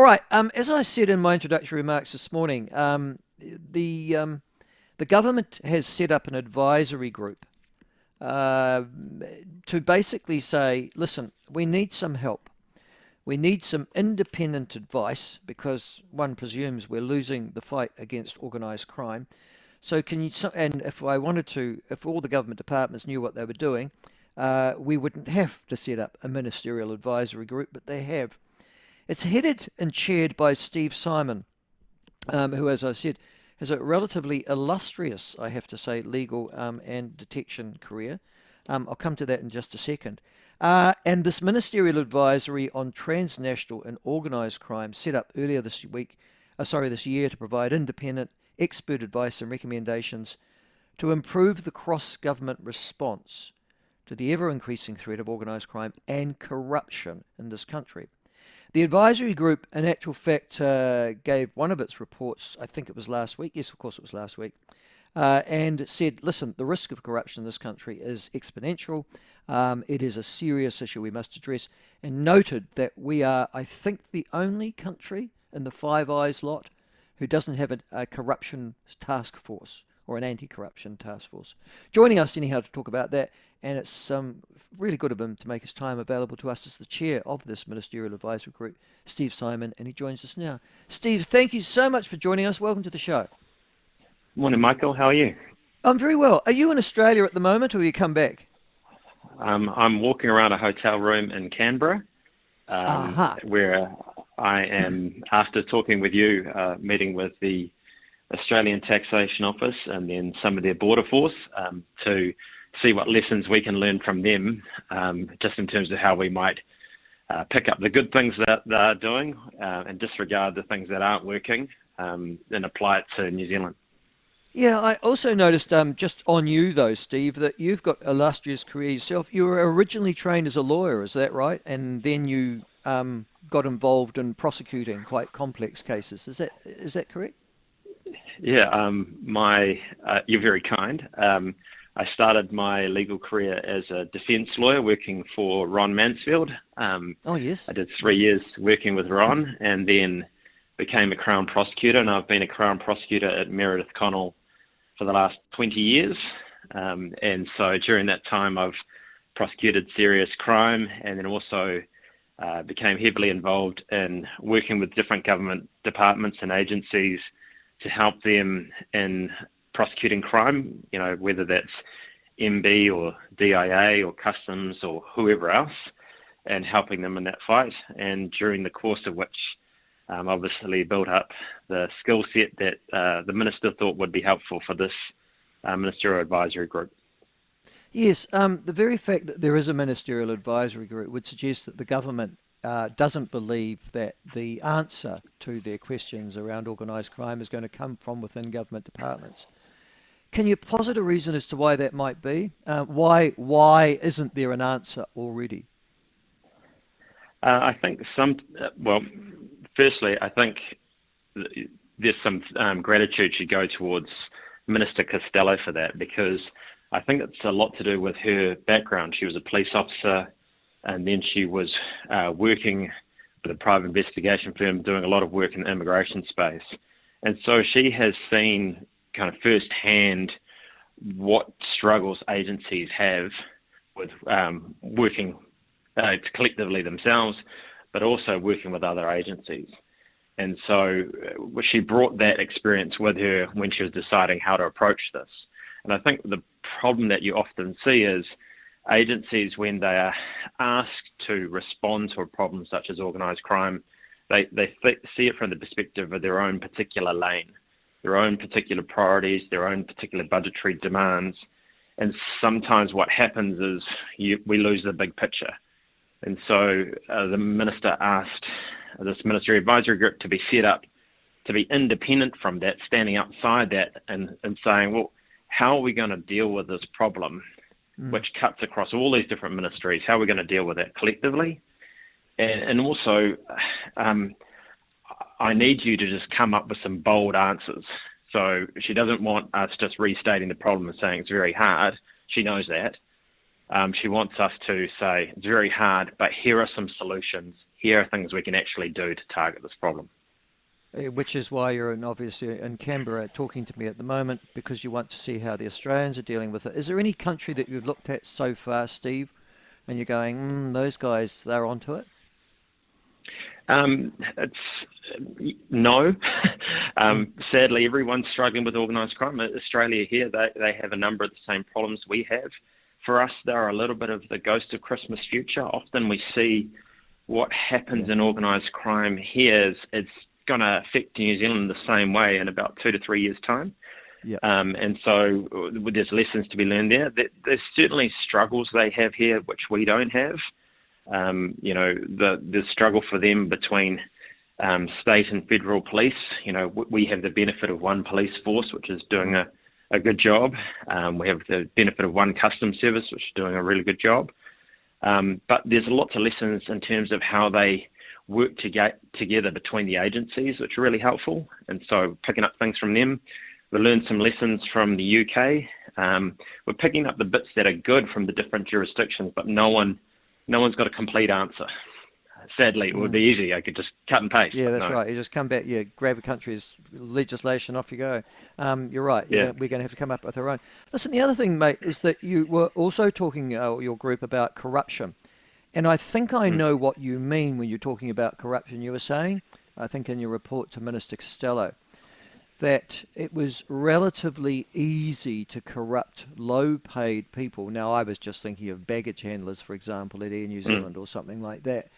All right. As I said in my introductory remarks this morning, the um, the government has set up an advisory group uh, to basically say, listen, we need some help. We need some independent advice because one presumes we're losing the fight against organised crime. So can you? And if I wanted to, if all the government departments knew what they were doing, we wouldn't have to set up a ministerial advisory group, but they have. It's headed and chaired by Steve Symon, who, as I said, has a relatively illustrious, I have to say, legal and detection career. I'll come to that in just a second. And this ministerial advisory on transnational and organised crime set up earlier this year to provide independent expert advice and recommendations to improve the cross-government response to the ever-increasing threat of organised crime and corruption in this country. The advisory group, in actual fact, gave one of its reports, I think it was last week, yes, of course it was last week, and said, listen, the risk of corruption in this country is exponential. It is a serious issue we must address, and noted that we are, I think, the only country in the Five Eyes lot who doesn't have a corruption task force or an anti-corruption task force. Joining us anyhow to talk about that, and it's really good of him to make his time available to us as the chair of this ministerial advisory group, Steve Symon, and he joins us now. Steve, thank you so much for joining us. Welcome to the show. Morning, Michael. How are you? I'm very well. Are you in Australia at the moment, or you come back? I'm walking around a hotel room in Canberra, where I am, after talking with you, meeting with the Australian Taxation Office and then some of their border force to see what lessons we can learn from them, just in terms of how we might pick up the good things that they're doing and disregard the things that aren't working and apply it to New Zealand. Yeah, I also noticed, just on you though, Steve, that you've got illustrious career yourself. You were originally trained as a lawyer, is that right? And then you got involved in prosecuting quite complex cases. Is that correct? Yeah, you're very kind. I started my legal career as a defence lawyer working for Ron Mansfield. Oh, yes. I did 3 years working with Ron and then became a Crown prosecutor, and I've been a Crown prosecutor at Meredith Connell for the last 20 years. And so during that time, I've prosecuted serious crime and then also became heavily involved in working with different government departments and agencies to help them in prosecuting crime, whether that's MB or DIA or Customs or whoever else, and helping them in that fight. And during the course of which obviously built up the skill set that the Minister thought would be helpful for this ministerial advisory group. Yes, the very fact that there is a ministerial advisory group would suggest that the government doesn't believe that the answer to their questions around organised crime is going to come from within government departments. Can you posit a reason as to why that might be? Why isn't there an answer already? I think firstly, I think there's some gratitude should go towards Minister Costello for that, because I think it's a lot to do with her background. She was a police officer, and then she was working with a private investigation firm doing a lot of work in the immigration space. And so she has seen kind of firsthand what struggles agencies have with working collectively themselves, but also working with other agencies. And so she brought that experience with her when she was deciding how to approach this. And I think the problem that you often see is agencies, when they are asked to respond to a problem such as organised crime, they see it from the perspective of their own particular lane, their own particular priorities, their own particular budgetary demands. And sometimes what happens is we lose the big picture. And so the Minister asked this Ministerial Advisory Group to be set up to be independent from that, standing outside that and saying, well, how are we going to deal with this problem, which cuts across all these different ministries? How are we going to deal with that collectively? And also, I need you to just come up with some bold answers. So she doesn't want us just restating the problem and saying it's very hard. She knows that. She wants us to say it's very hard, but here are some solutions. here are things we can actually do to target this problem. Which is why you're obviously in Canberra talking to me at the moment, because you want to see how the Australians are dealing with it. Is there any country that you've looked at so far, Steve, and you're going, those guys, they're onto it? It's no. Sadly, everyone's struggling with organised crime. Australia here, they have a number of the same problems we have. For us, they're a little bit of the ghost of Christmas future. Often we see what happens in organised crime here is it's going to affect New Zealand the same way in about 2 to 3 years' time. Yep. And so there's lessons to be learned there. There's certainly struggles they have here which we don't have. The struggle for them between state and federal police. We have the benefit of one police force, which is doing a good job. We have the benefit of one customs service, which is doing a really good job. But there's lots of lessons in terms of how they work together between the agencies, which are really helpful. And so picking up things from them. We learned some lessons from the UK. We're picking up the bits that are good from the different jurisdictions, but no one's got a complete answer. Sadly, it would be easy. I could just cut and paste. Yeah, that's right. You just come back, grab a country's legislation, off you go. You're right. Yeah. We're going to have to come up with our own. Listen, the other thing, mate, is that you were also talking, your group, about corruption. And I think I know what you mean when you're talking about corruption. You were saying, I think in your report to Minister Costello, that it was relatively easy to corrupt low-paid people. Now, I was just thinking of baggage handlers, for example, at Air New Zealand or something like that,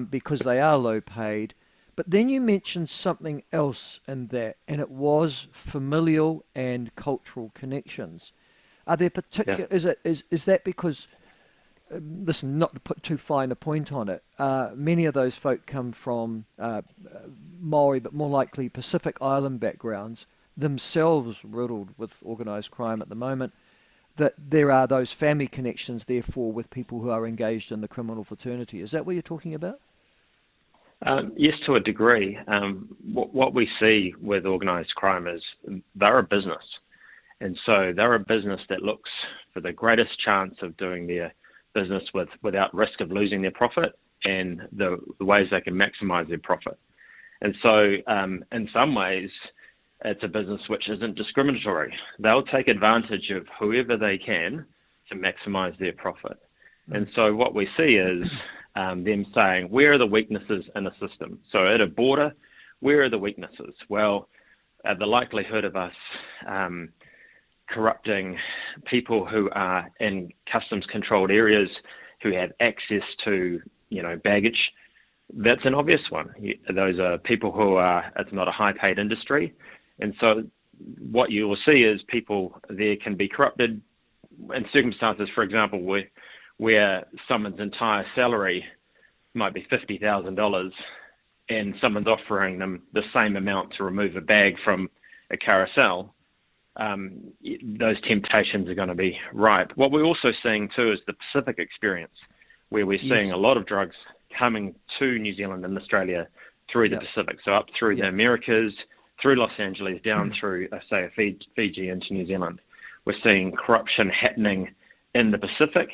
because they are low-paid. But then you mentioned something else in that, and it was familial and cultural connections. Are there particular? Yeah. Is that because? Listen, not to put too fine a point on it, many of those folk come from Maori, but more likely Pacific Island backgrounds, themselves riddled with organised crime at the moment, that there are those family connections, therefore, with people who are engaged in the criminal fraternity. Is that what you're talking about? Yes, to a degree. What we see with organised crime is they're a business. And so they're a business that looks for the greatest chance of doing their business without risk of losing their profit, and the ways they can maximize their profit. And so in some ways, it's a business which isn't discriminatory. They'll take advantage of whoever they can to maximize their profit. And so what we see is them saying, where are the weaknesses in the system? So at a border, where are the weaknesses? Well, the likelihood of us corrupting people who are in customs controlled areas who have access to, baggage, that's an obvious one. Those are people who it's not a high paid industry. And so what you will see is people there can be corrupted in circumstances, for example, where someone's entire salary might be $50,000 and someone's offering them the same amount to remove a bag from a carousel. Those temptations are going to be ripe. What we're also seeing too is the Pacific experience, where we're seeing a lot of drugs coming to New Zealand and Australia through the Pacific. So up through the Americas, through Los Angeles, down through, say, Fiji into New Zealand. We're seeing corruption happening in the Pacific,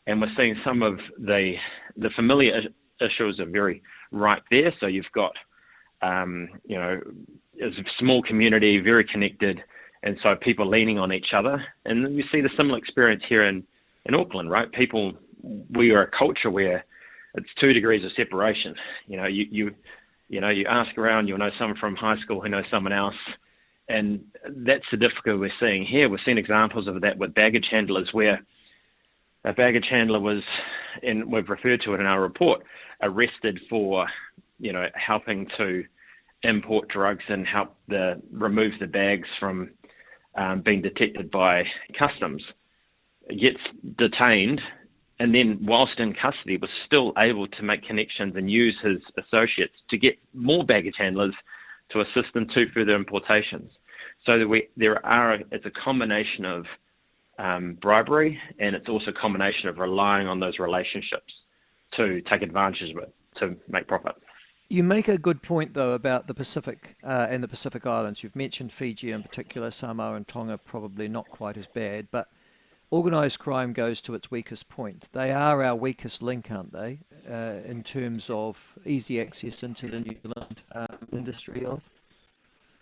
and we're seeing some of the familiar issues are very ripe there. So you've got, it's a small community, very connected, and so people leaning on each other. And then you see the similar experience here in Auckland, right? We are a culture where it's 2 degrees of separation. You ask around, you'll know someone from high school who knows someone else. And that's the difficulty we're seeing here. We've seen examples of that with baggage handlers, where a baggage handler was, and we've referred to it in our report, arrested for, helping to import drugs and help remove the bags from being detected by customs, gets detained, and then whilst in custody was still able to make connections and use his associates to get more baggage handlers to assist in 2 further importations. So it's a combination of bribery, and it's also a combination of relying on those relationships to take advantage of it, to make profit. You make a good point, though, about the Pacific and the Pacific Islands. You've mentioned Fiji in particular. Samoa and Tonga probably not quite as bad, but organised crime goes to its weakest point. They are our weakest link, aren't they, in terms of easy access into the New Zealand industry of